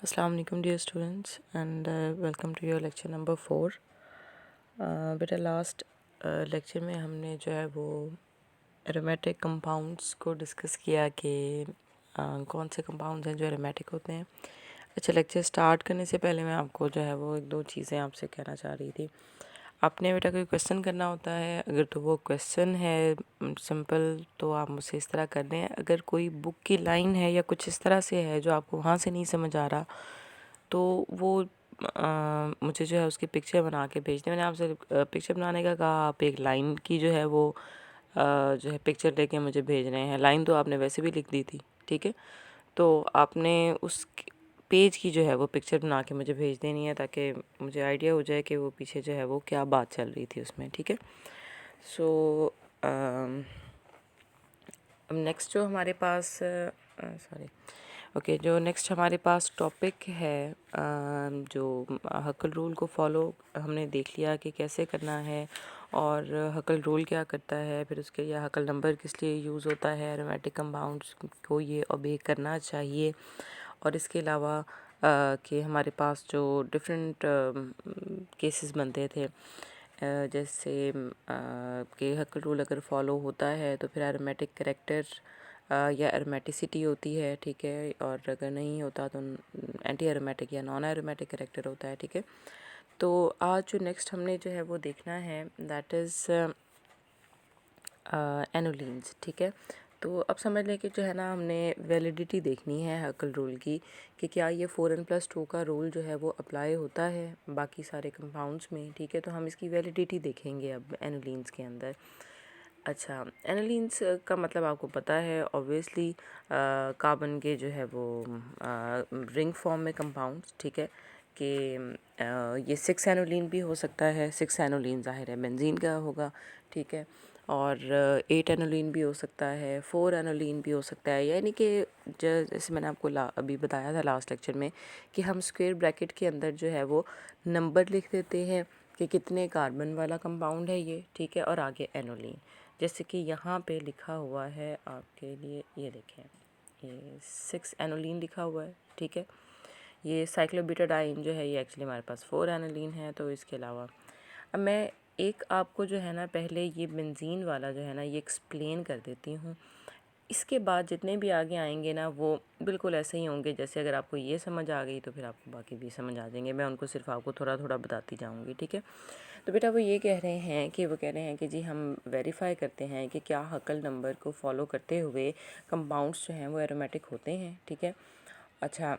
अस्सलाम वालेकुम dear students and welcome to your lecture number 4। बेटा लास्ट लेक्चर में हमने जो है वो एरोमेटिक कंपाउंड्स को डिस्कस किया कि कौन से कंपाउंड्स हैं जो एरोमेटिक होते हैं। अच्छा, लेक्चर स्टार्ट करने से पहले मैं आपको जो है वो एक दो चीज़ें आपसे कहना चाह रही थी। आपने बेटा कोई क्वेश्चन करना होता है, अगर तो वो क्वेश्चन है सिंपल तो आप मुझसे इस तरह कर दें। अगर कोई बुक की लाइन है या कुछ इस तरह से है जो आपको वहाँ से नहीं समझ आ रहा तो वो मुझे जो है उसकी पिक्चर बना के भेज दें। मैंने आपसे पिक्चर बनाने का कहा, आप एक लाइन की जो है वो जो है पिक्चर लेके मुझे भेज रहे हैं। लाइन तो आपने वैसे भी लिख दी थी, ठीक है, तो आपने उस पेज की जो है वो पिक्चर बना के मुझे भेज देनी है ताकि मुझे आइडिया हो जाए कि वो पीछे जो है वो क्या बात चल रही थी उसमें, ठीक है। सो अब नेक्स्ट जो हमारे पास जो नेक्स्ट हमारे पास टॉपिक है जो हकल रूल को फॉलो हमने देख लिया कि कैसे करना है और हकल रूल क्या करता है, फिर उसके या हकल नंबर किस लिए यूज़ होता है, एरोमेटिक कंपाउंड्स को ये ओबे करना चाहिए। और इसके अलावा कि हमारे पास जो डिफरेंट केसेस बनते थे जैसे कि हकल रूल अगर फॉलो होता है तो फिर एरोमेटिक करेक्टर या एरोमेटिसिटी होती है, ठीक है, और अगर नहीं होता तो एंटी एरोमेटिक या नॉन एरोमेटिक करेक्टर होता है, ठीक है। तो आज जो नेक्स्ट हमने जो है वो देखना है दैट इज़ एनोलिन्स, ठीक है। तो अब समझ लें कि जो है ना हमने वैलिडिटी देखनी है हकल रूल की कि क्या ये 4n+2 का रूल जो है वो अप्लाई होता है बाकी सारे कंपाउंड्स में, ठीक है। तो हम इसकी वैलिडिटी देखेंगे अब एनोलिन्स के अंदर। अच्छा, एनालिन्स का मतलब आपको पता है ऑब्वियसली कार्बन के जो है वो रिंग फॉर्म में कंपाउंड्स, ठीक है, कि ये 6 एनोलिन भी हो सकता है। 6 एनोलिन ज़ाहिर है बेंजीन का होगा, ठीक है, और 8 एनोलिन भी हो सकता है, 4 एनोलिन भी हो सकता है। यानी कि जैसे मैंने आपको अभी बताया था लास्ट लेक्चर में कि हम स्क्वायर ब्रैकेट के अंदर जो है वो नंबर लिख देते हैं कि कितने कार्बन वाला कंपाउंड है ये, ठीक है, और आगे एनोलिन। जैसे कि यहाँ पे लिखा हुआ है आपके लिए, ये देखें, ये 6 एनोलिन लिखा हुआ है, ठीक है। ये साइक्लोब्यूटाडाइन जो है ये एक्चुअली हमारे पास 4 एनोलिन है। तो इसके अलावा अब मैं एक आपको जो है ना पहले ये बेंजीन वाला जो है ना ये एक्सप्लेन कर देती हूँ। इसके बाद जितने भी आगे आएंगे ना वो बिल्कुल ऐसे ही होंगे जैसे अगर आपको ये समझ आ गई तो फिर आपको बाकी भी समझ आ जाएंगे। मैं उनको सिर्फ आपको थोड़ा थोड़ा बताती जाऊँगी, ठीक है। तो बेटा वो ये कह रहे हैं कि वो कह रहे हैं कि जी हम वेरीफाई करते हैं कि क्या हकल नंबर को फॉलो करते हुए कंपाउंड्स जो हैं वो एरोमेटिक होते हैं, ठीक है। अच्छा,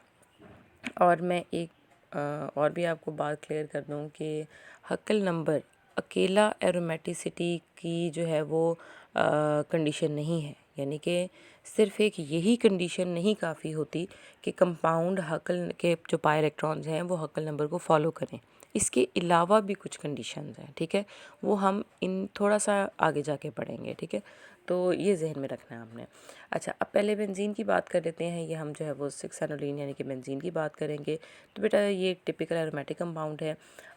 और मैं एक और भी आपको बात क्लियर कर दूं कि हक्कल नंबर अकेला एरोमेटिसिटी की जो है वो कंडीशन नहीं है। यानी कि सिर्फ एक यही कंडीशन नहीं काफ़ी होती कि कंपाउंड हक्कल के जो पाई इलेक्ट्रॉन्स हैं वो हक्कल नंबर को फॉलो करें। इसके अलावा भी कुछ कंडीशंस हैं, ठीक है, वो हम इन थोड़ा सा आगे जाके पढ़ेंगे, ठीक है। तो ये जहन में रखना है आपने। अच्छा, अब पहले बेंजीन की बात कर लेते हैं। ये हम जो है वो 6 एनोलिन यानी कि बेंजीन की बात करेंगे। तो बेटा ये एक टिपिकल एरोमेटिक कंपाउंड है।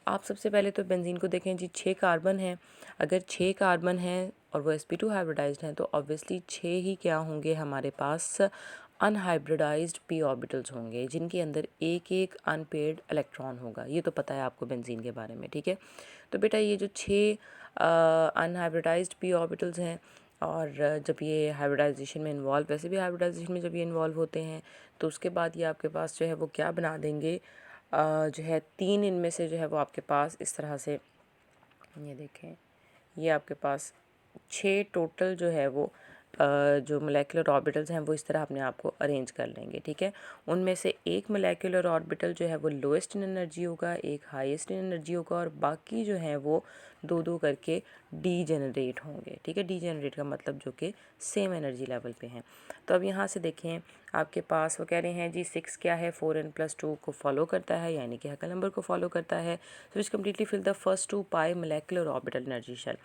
आप सबसे पहले तो बेंजीन को देखें जी, 6 कार्बन है। अगर 6 कार्बन हैं और वो sp2 हाइब्रिडाइज्ड हैं तो ऑब्वियसली 6 ही क्या होंगे हमारे पास अनहाइब्रिडाइज्ड p ऑर्बिटल्स होंगे जिनके अंदर एक एक अनपेयर्ड इलेक्ट्रॉन होगा। ये तो पता है आपको बेंजीन के बारे में, ठीक है। तो बेटा ये जो 6 अनहाइब्रिडाइज्ड p ऑर्बिटल्स हैं और जब ये हाइब्रिडाइजेशन में इन्वॉल्व, वैसे भी हाइब्रिडाइजेशन में जब ये इन्वॉल्व होते हैं तो उसके बाद ये आपके पास जो है वो क्या बना देंगे, जो है 3 इनमें से जो है वो आपके पास इस तरह से, ये देखें, ये आपके पास 6 टोटल जो है वो जो मोलेकुलर ऑर्बिटल्स हैं वो इस तरह अपने आप को अरेंज कर लेंगे, ठीक है। उनमें से एक मोलेकुलर ऑर्बिटल जो है वो लोएस्ट इन एनर्जी होगा, एक हाईएस्ट इन एनर्जी होगा और बाकी जो है वो दो दो करके डी जनरेट होंगे, ठीक है। डी जनरेट का मतलब जो कि सेम एनर्जी लेवल पे हैं। तो अब यहाँ से देखें आपके पास वो कह रहे हैं जी 6 क्या है, 4n+2 को फॉलो करता है यानी कि हकल नंबर को फॉलो करता है। So which completely fill the first 2 pi molecular orbital energy shell.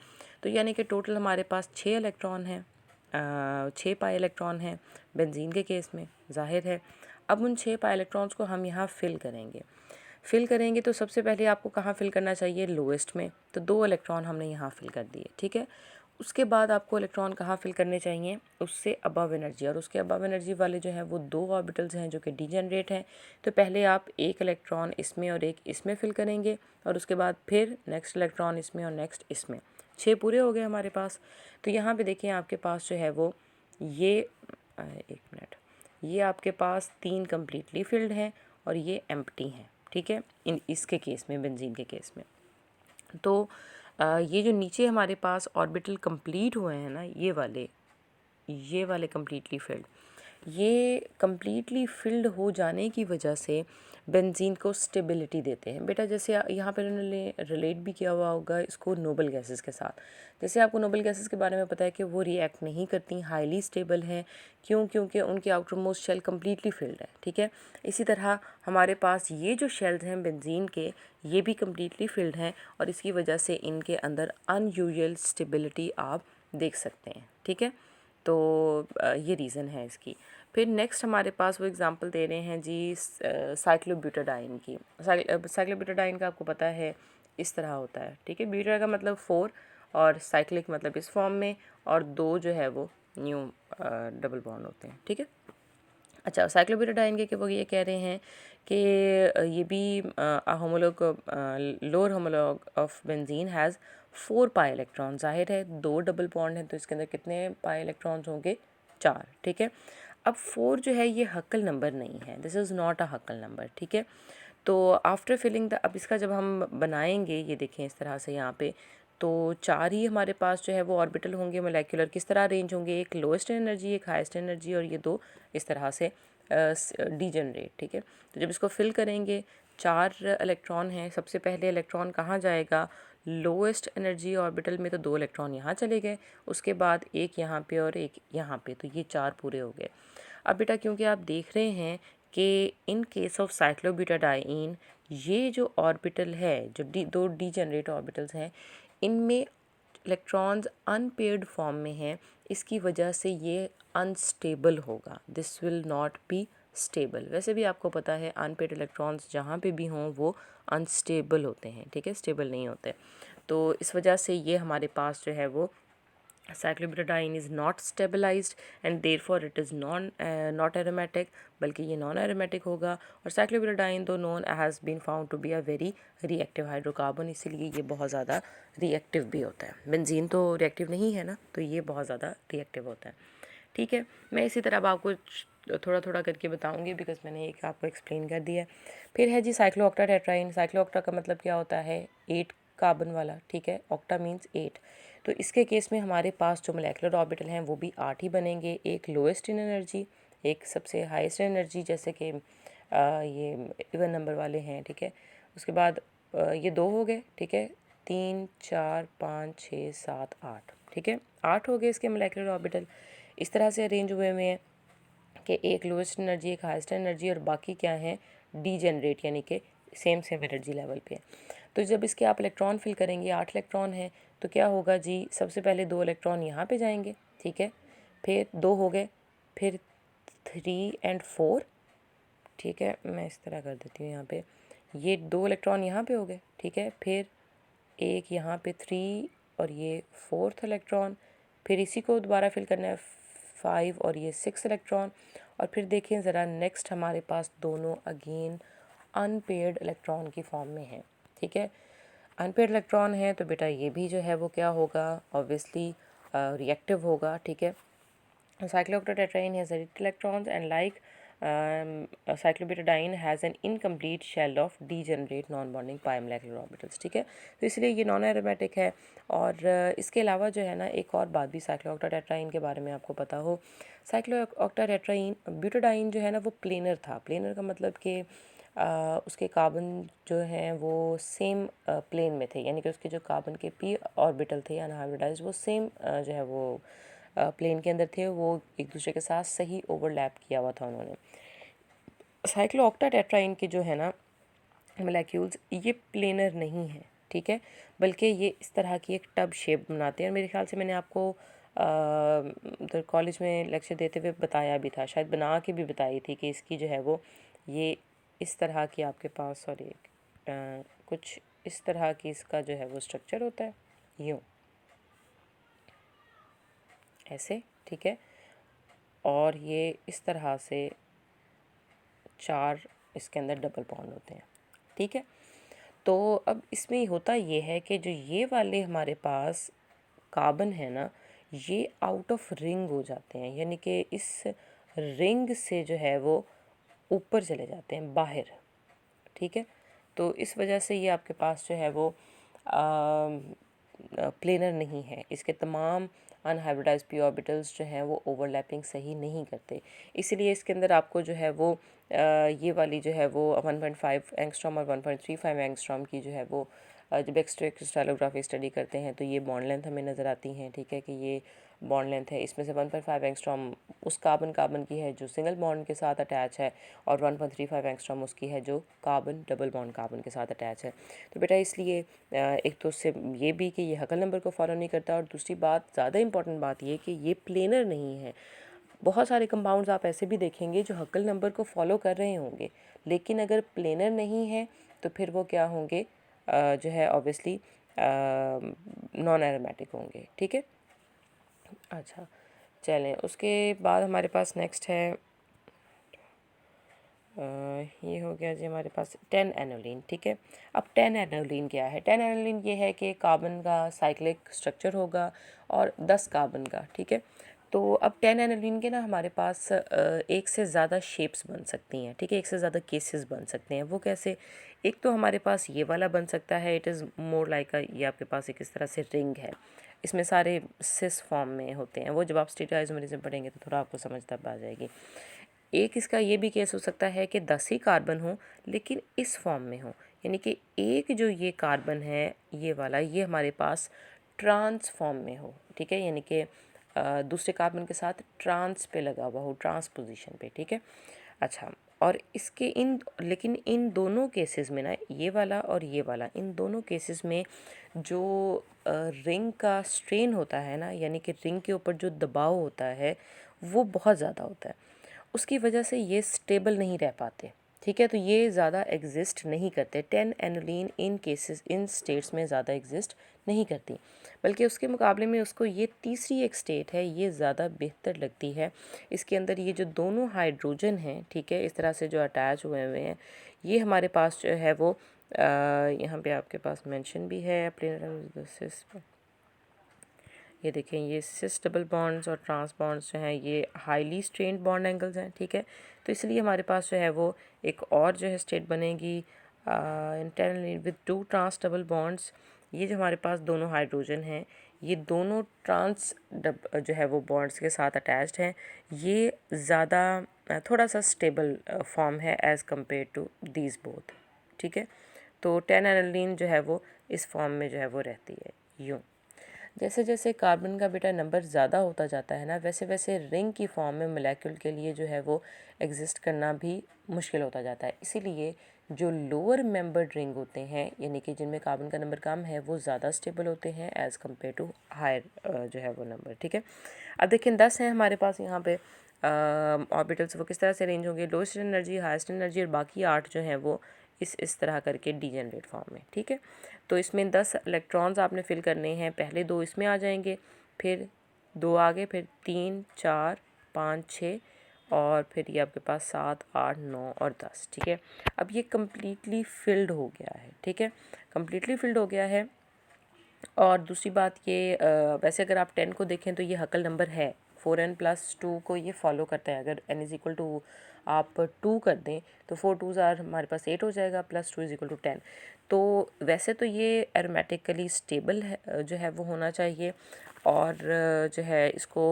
तो यानी कि टोटल हमारे पास 6 इलेक्ट्रॉन हैं, 6 पाई इलेक्ट्रॉन हैं बेंजीन के केस में, जाहिर है। अब उन 6 पाई इलेक्ट्रॉन्स को हम यहाँ फिल करेंगे तो सबसे पहले आपको कहाँ फिल करना चाहिए, लोएस्ट में। तो 2 इलेक्ट्रॉन हमने यहाँ फिल कर दिए, ठीक है। उसके बाद आपको इलेक्ट्रॉन कहाँ फिल करने चाहिए, उससे अबव एनर्जी, और उसके अबव एनर्जी वाले जो हैं वो 2 ऑर्बिटल्स हैं जो कि डीजेनरेट हैं। तो पहले आप एक इलेक्ट्रॉन इसमें और एक इसमें फिल करेंगे, और उसके बाद फिर नेक्स्ट इलेक्ट्रॉन इसमें और नेक्स्ट इसमें। 6 पूरे हो गए हमारे पास। तो यहाँ पे देखिए आपके पास जो है वो ये एक मिनट, ये आपके पास 3 कम्प्लीटली फिल्ड हैं और ये एम्प्टी हैं, ठीक है, इसके केस में, बेंजीन के केस में। तो ये जो नीचे हमारे पास ऑर्बिटल कंप्लीट हुए हैं ना, ये वाले कम्प्लीटली फिल्ड, ये कम्प्लीटली फिल्ड हो जाने की वजह से बेंजीन को स्टेबिलिटी देते हैं। बेटा जैसे यहाँ पर उन्होंने रिलेट भी किया हुआ होगा इसको नोबल गैसेस के साथ। जैसे आपको नोबल गैसेस के बारे में पता है कि वो रिएक्ट नहीं करती, हाईली स्टेबल हैं। क्यों? क्योंकि उनकी outermost shell completely filled है, ठीक है। इसी तरह हमारे पास ये जो शेल्स हैं बेंजीन के, ये भी कम्प्लीटली फिल्ड हैं, और इसकी वजह से इनके अंदर अनयूजुअल स्टेबिलिटी आप देख सकते हैं, ठीक है। तो ये रीज़न है इसकी। फिर नेक्स्ट हमारे पास वो एग्ज़ाम्पल दे रहे हैं जी साइक्लोब्यूटाडाइन की। साइक्लोब्यूटाडाइन का आपको पता है इस तरह होता है, ठीक है। ब्यूटा का मतलब 4 और साइक्लिक मतलब इस फॉर्म में, और 2 जो है वो न्यू डबल बॉन्ड होते हैं, ठीक है। अच्छा, साइक्लोब्यूटाडाइन के वो ये कह रहे हैं कि ये भी homologue, lower homologue of benzene has 4 pi electron. जाहिर है 2 डबल बॉन्ड हैं तो इसके अंदर कितने पाई इलेक्ट्रॉन्स होंगे? 4, ठीक है। अब 4 जो है ये हक्कल नंबर नहीं है, this is not a हक्कल number, ठीक है। तो आफ्टर फिलिंग द, अब इसका जब हम बनाएंगे, ये देखें इस तरह से यहाँ पे, तो 4 ही हमारे पास जो है वो ऑर्बिटल होंगे। मोलेकुलर किस तरह अरेंज होंगे, एक लोएस्ट एनर्जी, एक हाईएस्ट एनर्जी, और ये 2 इस तरह से डीजनरेट, ठीक है। तो जब इसको फिल करेंगे, 4 इलेक्ट्रॉन हैं, सबसे पहले इलेक्ट्रॉन कहाँ जाएगा? लोएस्ट एनर्जी ऑर्बिटल में, तो 2 इलेक्ट्रॉन यहाँ चले गए, उसके बाद एक यहाँ पे और एक यहाँ पे, तो ये 4 पूरे हो गए। अब बेटा क्योंकि आप देख रहे हैं कि इन केस ऑफ साइक्लोब्यूटाडाइन ये जो ऑर्बिटल है, जो 2 डीजेनरेट ऑर्बिटल्स हैं, इनमें इलेक्ट्रॉन्स अनपेयर्ड फॉर्म में हैं, इसकी वजह से ये अनस्टेबल होगा, this will not be stable. वैसे भी आपको पता है अनपेयर्ड इलेक्ट्रॉन्स जहाँ पे भी हों वो अनस्टेबल होते हैं, ठीक है, स्टेबल नहीं होते। तो इस वजह से ये हमारे पास जो है वो cyclobutadiene is not stabilized and therefore it is not aromatic, बल्कि ये नॉन एरोमेटिक होगा। और साइक्लोब्यूटाडाइन दो known has been found to be a very reactive hydrocarbon, इसीलिए ये बहुत ज़्यादा रिएक्टिव भी होता है। बेंजीन तो रिएक्टिव नहीं है ना, तो ये बहुत ज़्यादा रिएक्टिव होता है, ठीक है। मैं इसी तरह अब आपको थोड़ा थोड़ा करके बताऊंगी, बिकॉज मैंने एक आपको एक्सप्लेन कर दिया। फिर है जी साइक्लो ऑक्टा टेट्राइन। साइक्लो ऑक्टा का मतलब क्या होता है? 8 कार्बन वाला, ठीक है। Octa means 8। तो इसके केस में हमारे पास जो मोलेकुलर ऑर्बिटल हैं वो भी 8 ही बनेंगे, एक लोएस्ट इन एनर्जी, एक सबसे हाईएस्ट एनर्जी, जैसे कि ये इवन नंबर वाले हैं, ठीक है। उसके बाद ये 2 हो गए, ठीक है, 3 4 5 6 7 8, ठीक है, 8 हो गए इसके मोलेकुलर ऑर्बिटल। इस तरह से अरेंज हुए हुए हैं कि एक लोएस्ट एनर्जी, एक हाईएस्ट एनर्जी, और बाकी क्या है? डीजेनरेट, यानी कि सेम सेम एनर्जी लेवल पे। तो जब इसके आप इलेक्ट्रॉन फिल करेंगे, 8 इलेक्ट्रॉन हैं, तो क्या होगा जी? सबसे पहले 2 इलेक्ट्रॉन यहाँ पे जाएंगे, ठीक है, फिर 2 हो गए, फिर 3 एंड 4, ठीक है। मैं इस तरह कर देती हूँ, यहाँ पे ये 2 इलेक्ट्रॉन यहाँ पे हो गए, ठीक है, फिर एक यहाँ पे 3 और ये 4th इलेक्ट्रॉन, फिर इसी को दोबारा फिल करना है 5 और ये 6 इलेक्ट्रॉन। और फिर देखें ज़रा नेक्स्ट हमारे पास दोनों अगेन अनपेयर्ड इलेक्ट्रॉन की फॉर्म में हैं, ठीक है। अनपेयर्ड इलेक्ट्रॉन है तो बेटा ये भी जो है वो क्या होगा? ऑब्वियसली रिएक्टिव होगा, ठीक है। Cyclooctatetraene has 8 electrons and like cyclobutadiene has an incomplete shell of degenerate non-bonding pi molecular orbitals, ठीक है। तो इसलिए ये नॉन एरोमेटिक है। और इसके अलावा जो है ना, एक और बात भी साइक्लोऑक्टाटेट्राइन के बारे में आपको पता हो। साइक्लोऑक्टाटेट्राइन ब्यूटाडाइन जो है ना वो प्लेनर था। प्लेनर का मतलब कि उसके कार्बन जो हैं वो सेम प्लेन में थे, यानी कि उसके जो कार्बन के पी ऑर्बिटल थे अनहाइब्रिडाइज्ड, वो सेम जो है वो प्लेन के अंदर थे, वो एक दूसरे के साथ सही ओवरलैप किया हुआ था उन्होंने। साइक्लोऑक्टाटेट्राइन के जो है ना मोलेक्यूल्स, ये प्लेनर नहीं है, ठीक है, बल्कि ये इस तरह की एक टब शेप बनाते हैं। और मेरे ख्याल से मैंने आपको उधर कॉलेज में लेक्चर देते हुए बताया भी था, शायद बना के भी बताई थी, कि इसकी जो है वो ये इस तरह की आपके पास, सॉरी, कुछ इस तरह की इसका जो है वो स्ट्रक्चर होता है, यूँ, ऐसे, ठीक है। और ये इस तरह से 4 इसके अंदर डबल बॉन्ड होते हैं, ठीक है। तो अब इसमें होता ये है कि जो ये वाले हमारे पास कार्बन है ना, ये आउट ऑफ रिंग हो जाते हैं, यानी कि इस रिंग से जो है वो ऊपर चले जाते हैं बाहर, ठीक है। तो इस वजह से ये आपके पास जो है वो प्लेनर नहीं है। इसके तमाम अनहाइब्रिडाइज्ड पी ऑर्बिटल्स जो हैं वो ओवरलैपिंग सही नहीं करते, इसीलिए इसके अंदर आपको जो है वो ये वाली जो है वो 1.5 एंगस्ट्रॉम और 1.35 एंगस्ट्रॉम की जो है वो जब एक्सरे क्रिस्टलोग्राफी स्टडी करते हैं तो ये बॉन्ड लेंथ हमें नज़र आती हैं, ठीक है, कि ये बॉन्ड लेंथ है। इसमें से 1.5 एंगस्ट्रॉम उस कार्बन की है जो सिंगल बॉन्ड के साथ अटैच है, और 1.35 एंगस्ट्रॉम उसकी है जो कार्बन डबल बॉन्ड कार्बन के साथ अटैच है। तो बेटा इसलिए एक तो उससे ये भी कि ये हकल नंबर को फॉलो नहीं करता, और दूसरी बात, ज़्यादा इंपॉर्टेंट बात ये कि ये प्लेनर नहीं है। बहुत सारे कंपाउंड्स आप ऐसे भी देखेंगे जो हकल नंबर को फॉलो कर रहे होंगे, लेकिन अगर प्लेनर नहीं है तो फिर वो क्या होंगे, जो है ऑब्वियसली नॉन एरोमेटिक होंगे, ठीक है। अच्छा, चलें, उसके बाद हमारे पास नेक्स्ट है ये हो गया जी हमारे पास 10 एनोलिन, ठीक है। अब 10 एनोलिन क्या है? 10 एनोलिन ये है कि कार्बन का साइक्लिक स्ट्रक्चर होगा और 10 कार्बन का, ठीक है। तो अब 10 एनोलिन के ना हमारे पास एक से ज़्यादा शेप्स बन सकती हैं, ठीक है, एक से ज़्यादा केसेस बन सकते हैं। वो कैसे? एक तो हमारे पास ये वाला बन सकता है, इट इज़ मोर लाइक ये आपके पास एक इस तरह से रिंग है, इसमें सारे सिस फॉर्म में होते हैं। वो जब आप स्टीरियोआइसोमेरिज्म पढ़ेंगे तो थोड़ा आपको समझ तब आ जाएगी। एक इसका ये भी केस हो सकता है कि 10 ही कार्बन हो लेकिन इस फॉर्म में हो, यानी कि एक जो ये कार्बन है ये वाला, ये हमारे पास ट्रांस फॉर्म में हो, ठीक है, यानी कि दूसरे कार्बन के साथ ट्रांस पे लगा हुआ हो, ट्रांस पोजीशन पे, ठीक है। अच्छा, और इसके लेकिन इन दोनों केसेस में ना, ये वाला और ये वाला, इन दोनों केसेस में जो रिंग का स्ट्रेन होता है ना, यानी कि रिंग के ऊपर जो दबाव होता है वो बहुत ज़्यादा होता है, उसकी वजह से ये स्टेबल नहीं रह पाते, ठीक है। तो ये ज़्यादा एग्जिस्ट नहीं करते। 10 एनोलिन इन केसेस, इन स्टेट्स में ज़्यादा एग्जिस्ट नहीं करती, बल्कि उसके मुकाबले में उसको ये तीसरी एक स्टेट है, ये ज़्यादा बेहतर लगती है। इसके अंदर ये जो दोनों हाइड्रोजन हैं, ठीक है, इस तरह से जो अटैच हुए हुए हैं, ये हमारे पास जो है वो यहाँ पे आपके पास मेंशन भी है प्लेनर। ये देखें, ये सिस डबल बॉन्ड्स और ट्रांस बॉन्ड्स जो हैं ये हाईली स्ट्रेन्ड बॉन्ड एंगल्स हैं, ठीक है। तो इसलिए हमारे पास जो है वो एक और जो है स्टेट बनेगी internally with 2 trans double bonds. ये जो हमारे पास दोनों हाइड्रोजन हैं, ये दोनों ट्रांस जो है वो बॉन्ड्स के साथ अटैच्ड हैं, ये ज़्यादा थोड़ा सा स्टेबल फॉर्म है as compared to these both, ठीक है। तो 10 एनोलिन जो है वो इस फॉर्म में जो है वो रहती है। यूँ जैसे जैसे कार्बन का बेटा नंबर ज़्यादा होता जाता है ना, वैसे वैसे रिंग की फॉर्म में मोलेक्यूल के लिए जो है वो एग्जिस्ट करना भी मुश्किल होता जाता है। इसीलिए जो लोअर मेंबर्ड रिंग होते हैं, यानी कि जिनमें कार्बन का नंबर कम है, वो ज़्यादा स्टेबल होते हैं एज़ कम्पेयर टू हायर जो है वो नंबर, ठीक है। अब देखें 10 हैं हमारे पास यहाँ पे ऑर्बिटल्स, वो किस तरह से अरेंज होंगे, लोएस्ट एनर्जी, हाईएस्ट एनर्जी, और बाकी 8 जो हैं वो इस तरह करके डीजेनरेट फॉर्म में, ठीक है। तो इसमें 10 इलेक्ट्रॉन्स आपने फिल करने हैं, पहले 2 इसमें आ जाएंगे, फिर 2 आगे, फिर 3 4 5 6, और फिर ये आपके पास 7 8 9 और 10, ठीक है। अब ये कम्प्लीटली फिल्ड हो गया है, ठीक है, कम्प्लीटली फिल्ड हो गया है। और दूसरी बात ये वैसे अगर आप 10 को देखें तो ये हकल नंबर है, 4n+2 को ये फॉलो करता है। अगर n इज़ इक्वल टू आप 2 कर दें तो 4 2s आर हमारे पास 8 हो जाएगा, +2 इज़ इक्वल टू 10। तो वैसे तो ये एरोमेटिकली स्टेबल है जो है वो होना चाहिए, और जो है इसको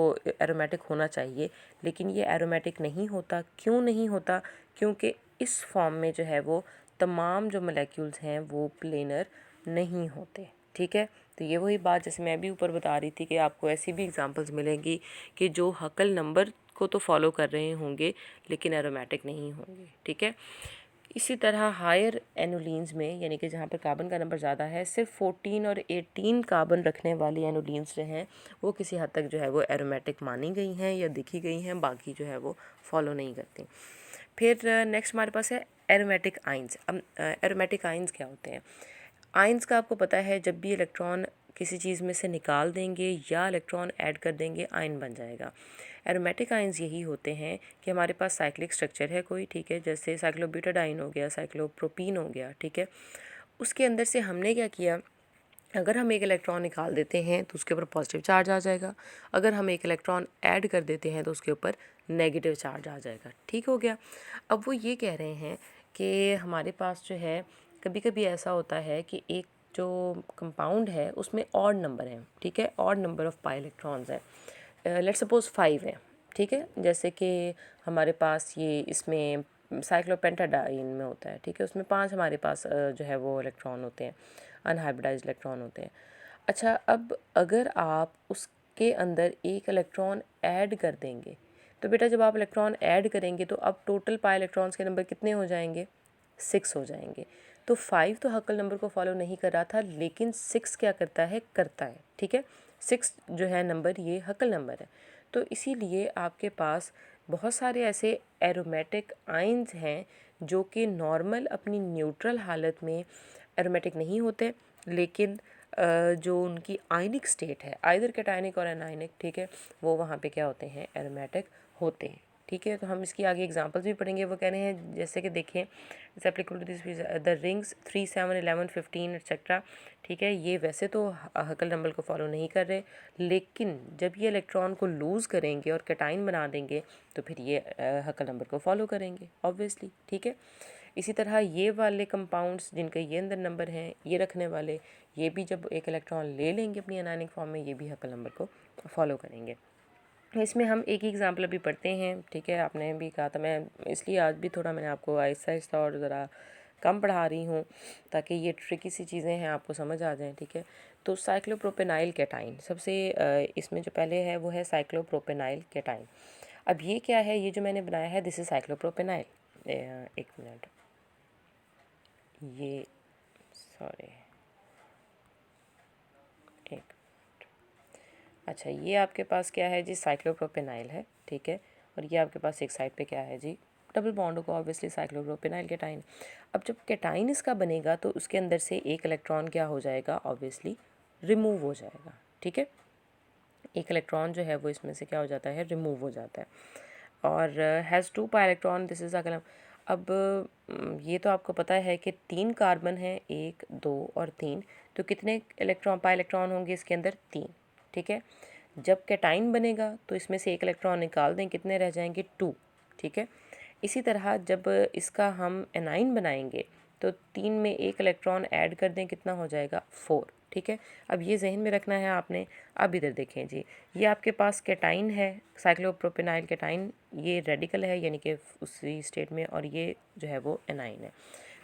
एरोमेटिक होना चाहिए, लेकिन ये एरोमेटिक नहीं होता। क्यों नहीं होता? क्योंकि इस फॉर्म में जो है वो तमाम जो मोलेक्यूल्स हैं वो प्लेनर नहीं होते, ठीक है। तो ये वही बात जैसे मैं भी ऊपर बता रही थी कि आपको ऐसी भी एग्जांपल्स मिलेंगी कि जो हकल नंबर को तो फॉलो कर रहे होंगे लेकिन एरोमेटिक नहीं होंगे, ठीक है। इसी तरह हायर एनोलिन्स में, यानी कि जहाँ पर कार्बन का नंबर ज़्यादा है, सिर्फ 14 और 18 कार्बन रखने वाली एनोलिन्स जो हैं वो किसी हद तक जो है वो एरोमेटिक मानी गई हैं या दिखी गई हैं, बाकी जो है वो फॉलो नहीं करती। फिर नेक्स्ट हमारे पास है एरोमेटिक आइंस। अब एरोमेटिक आइंस क्या होते हैं? आइंस का आपको पता है, जब भी इलेक्ट्रॉन किसी चीज़ में से निकाल देंगे या इलेक्ट्रॉन ऐड कर देंगे, आयन बन जाएगा। एरोमेटिक आयन्स यही होते हैं कि हमारे पास साइक्लिक स्ट्रक्चर है कोई, ठीक है, जैसे साइक्लोब्यूटाडाइन हो गया, साइक्लोप्रोपीन हो गया, ठीक है। उसके अंदर से हमने क्या किया, अगर हम एक इलेक्ट्रॉन निकाल देते हैं तो उसके ऊपर पॉजिटिव चार्ज आ जाएगा, अगर हम एक इलेक्ट्रॉन ऐड कर देते हैं तो उसके ऊपर नेगेटिव चार्ज आ जाएगा। ठीक हो गया। अब वो ये कह रहे हैं कि हमारे पास जो है कभी कभी ऐसा होता है कि एक जो कंपाउंड है उसमें ऑड नंबर है, ठीक है, odd number of pi electrons है, लेट्स सपोज 5 है, ठीक है। जैसे कि हमारे पास ये इसमें साइक्लोपेंटाडाइन में होता है, ठीक है, उसमें 5 हमारे पास जो है वो इलेक्ट्रॉन होते हैं, अनहाइब्रिडाइज्ड इलेक्ट्रॉन होते हैं। अच्छा, अब अगर आप उसके अंदर एक इलेक्ट्रॉन ऐड कर देंगे तो बेटा जब आप इलेक्ट्रॉन ऐड करेंगे तो अब टोटल पाई इलेक्ट्रॉन्स के नंबर कितने हो जाएंगे, 6 हो जाएंगे। तो 5 तो हक्कल नंबर को फॉलो नहीं कर रहा था, लेकिन 6 क्या करता है, करता है, ठीक है। 6 जो है नंबर ये हक्कल नंबर है। तो इसीलिए आपके पास बहुत सारे ऐसे एरोमेटिक आयन्स हैं जो कि नॉर्मल अपनी न्यूट्रल हालत में एरोमेटिक नहीं होते, लेकिन जो उनकी आयनिक स्टेट है, आइदर कैटायनिक और एनायनिक, ठीक है, वो वहाँ पे क्या होते हैं, एरोमेटिक होते हैं। ठीक है, तो हम इसकी आगे एग्जांपल्स भी पढ़ेंगे। वो कह रहे हैं जैसे कि देखें, it's applicable to this the rings 3, 7, 11, 15 et cetera, ठीक है। ये वैसे तो हकल नंबर को फॉलो नहीं कर रहे, लेकिन जब ये इलेक्ट्रॉन को लूज़ करेंगे और कैटाइन बना देंगे तो फिर ये हकल नंबर को फॉलो करेंगे ऑब्वियसली, ठीक है। इसी तरह ये वाले कंपाउंड्स जिनके ये अंदर नंबर हैं, ये रखने वाले, ये भी जब एक इलेक्ट्रॉन ले लेंगे अपनी अनायनिक फॉर्म में, ये भी हकल नंबर को फॉलो करेंगे। इसमें हम एक ही एग्जाम्पल अभी पढ़ते हैं, ठीक है। आपने भी कहा था, मैं इसलिए आज भी थोड़ा मैंने आपको आहिस्ता आहिस्ता और ज़रा कम पढ़ा रही हूँ ताकि ये ट्रिकी सी चीज़ें हैं आपको समझ आ जाएं, ठीक है। तो साइक्लोप्रोपेनाइल कैटाइन सबसे इसमें जो पहले है वो है साइक्लोप्रोपेनाइल कैटाइन। अब ये क्या है, ये जो मैंने बनाया है दिस इज़ साइक्लोप्रोपेनाइल। एक मिनट, ये सॉरी, एक, अच्छा, ये आपके पास क्या है जी, साइक्लोप्रोपेनाइल है, ठीक है। और ये आपके पास एक साइड पे क्या है जी, डबल बॉन्ड होगा ऑब्वियसली, साइक्लोप्रोपेनाइल कैटाइन। अब जब कैटाइन इसका बनेगा तो उसके अंदर से एक इलेक्ट्रॉन क्या हो जाएगा, ऑब्वियसली रिमूव हो जाएगा, ठीक है। एक इलेक्ट्रॉन जो है वो इसमें से क्या हो जाता है, रिमूव हो जाता है। और has 2 pi electron, this is a. अब ये तो आपको पता है कि 3 कार्बन है, 1, 2 और 3, तो कितने इलेक्ट्रॉन पाई इलेक्ट्रॉन होंगे इसके अंदर, 3, ठीक है। जब कैटाइन बनेगा तो इसमें से एक इलेक्ट्रॉन निकाल दें, कितने रह जाएंगे, 2, ठीक है। इसी तरह जब इसका हम एनाइन बनाएंगे तो 3 में एक इलेक्ट्रॉन ऐड कर दें, कितना हो जाएगा, 4, ठीक है। अब ये जहन में रखना है आपने। अब इधर देखें जी, ये आपके पास कैटाइन है, साइक्लोप्रोपेनाइल कैटाइन, ये रेडिकल है यानी कि उसी स्टेट में, और ये जो है वो एनाइन है।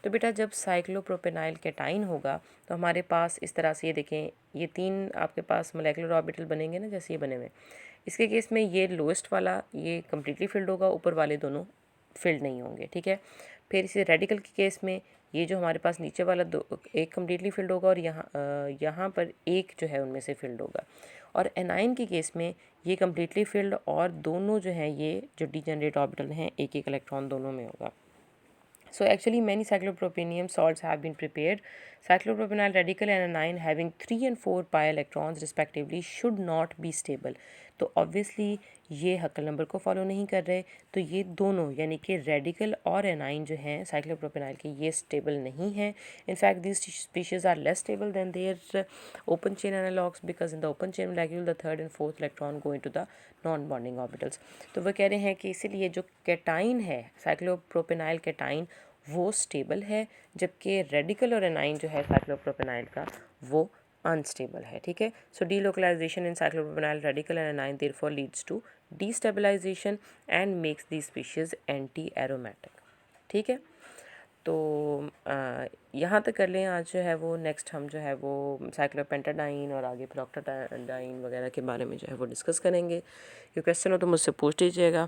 तो बेटा जब साइक्लोप्रोपेनाइल कैटाइन होगा तो हमारे पास इस तरह से, ये देखें, ये 3 आपके पास मोलेकुलर ऑर्बिटल बनेंगे ना, जैसे ये बने हुए। इसके केस में ये लोएस्ट वाला ये कम्प्लीटली फिल्ड होगा, ऊपर वाले दोनों फिल्ड नहीं होंगे, ठीक है। फिर इसी रेडिकल के केस में ये जो हमारे पास नीचे वाला एक कम्प्लीटली फिल्ड होगा और यहाँ पर एक जो है उनमें से फिल्ड होगा। और एनाइन के केस में ये कम्प्लीटली फिल्ड और दोनों जो हैं ये जो डीजेनरेट ऑर्बिटल हैं, एक एक इलेक्ट्रॉन दोनों में होगा। So actually many cyclopropenium salts have been prepared. Cyclopropenyl radical and anion having 3 and 4 pi electrons respectively should not be stable. तो obviously ये हक्कल नंबर को फॉलो नहीं कर रहे, तो ये दोनों यानी कि रेडिकल और एनाइन जो हैं साइक्लोप्रोपेनाइल के, ये स्टेबल नहीं है। In fact this species are less stable than their open chain analogues because in the open chain molecule the third and fourth electron go into the non bonding orbitals. तो वह कह रहे हैं कि इसीलिए जो कैटाइन है, साइक्लोप्रोपेनाइल कैटाइन, वो स्टेबल है, जबकि रेडिकल और एनाइन जो है साइक्लोप्रोपेनाइल का वो अनस्टेबल है, ठीक है। So delocalisation in cyclopropenyl radical and anion therefore leads to destabilisation and makes the species anti aromatic, ठीक है। तो यहाँ तक कर लें आज जो है वो। नेक्स्ट हम जो है वो साइक्लोपेंटाडाइन और आगे फिर ऑक्टाडाइन वगैरह के बारे में जो है वो डिस्कस करेंगे। ये क्वेश्चन हो तो मुझसे पूछ लीजिएगा।